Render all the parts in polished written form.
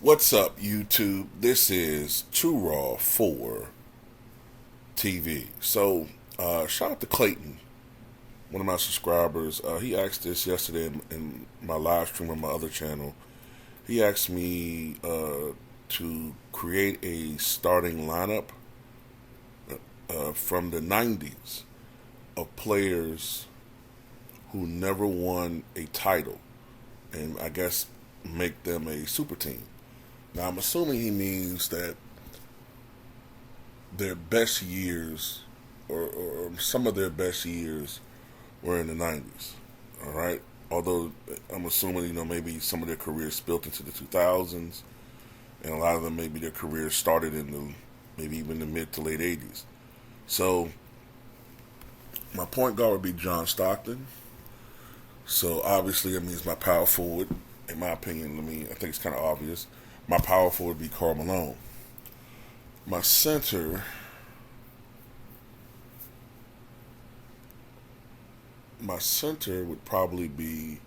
What's up, YouTube? This is Too Raw for TV. Shout out to Clayton, one of my subscribers. He asked this yesterday in my live stream on my other channel. He asked me to create a starting lineup from the 90s of players who never won a title, and I guess make them a super team. Now, I'm assuming he means that their best years, or some of their best years, were in the 90s. All right? Although, I'm assuming, maybe some of their careers spilled into the 2000s, and a lot of them, maybe their careers started in maybe even the mid to late 80s. So, my point guard would be John Stockton. So, obviously, that means my power forward, in my opinion, I think it's kind of obvious. My power forward would be Karl Malone. My center would probably be,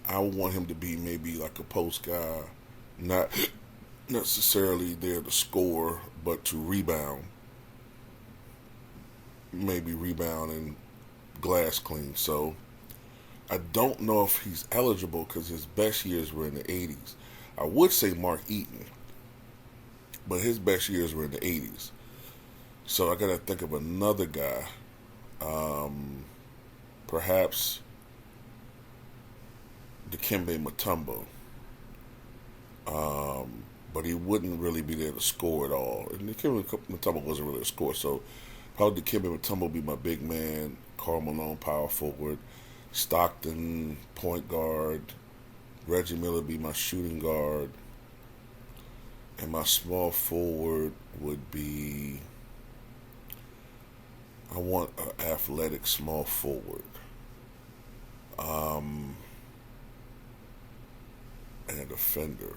I would want him to be maybe like a post guy, not necessarily there to score, but to rebound. Maybe rebound and glass clean. So I don't know if he's eligible because his best years were in the 80s. I would say Mark Eaton, but his best years were in the 80s. So I got to think of another guy. Perhaps Dikembe Mutombo. But he wouldn't really be there to score at all. And Dikembe Mutombo wasn't really a scorer. So probably Dikembe Mutombo would be my big man. Karl Malone, power forward. Stockton, point guard. Reggie Miller be my shooting guard. And my small forward would be, I want an athletic small forward. And a defender.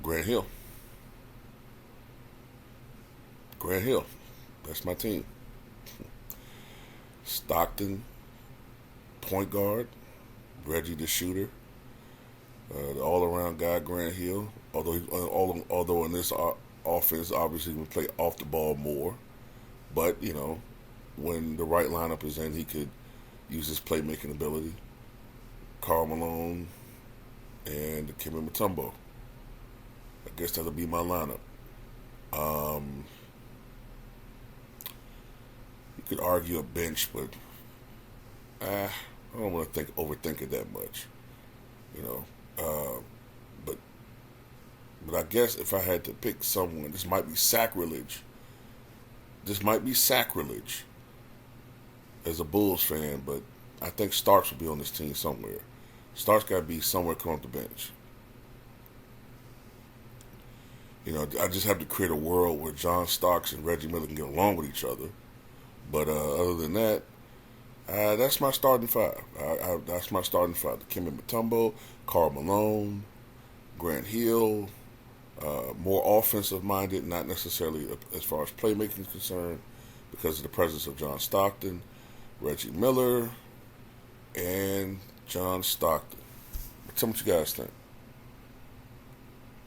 Grant Hill. Grant Hill. That's my team. Stockton, point guard. Reggie the shooter. The all-around guy, Grant Hill. Although in this offense, obviously, we play off the ball more. But, when the right lineup is in, he could use his playmaking ability. Karl Malone and Dikembe Mutombo. I guess that'll be my lineup. You could argue a bench, but I don't want to overthink it that much. But I guess if I had to pick someone, this might be sacrilege. This might be sacrilege as a Bulls fan, but I think Starks will be on this team somewhere. Starks got to be somewhere coming off the bench. I just have to create a world where John Starks and Reggie Miller can get along with each other. But other than that, that's my starting five. That's my starting five. Dikembe Mutombo, Karl Malone, Grant Hill, more offensive-minded, not necessarily as far as playmaking is concerned, because of the presence of John Stockton, Reggie Miller, and John Stockton. Tell me what you guys think.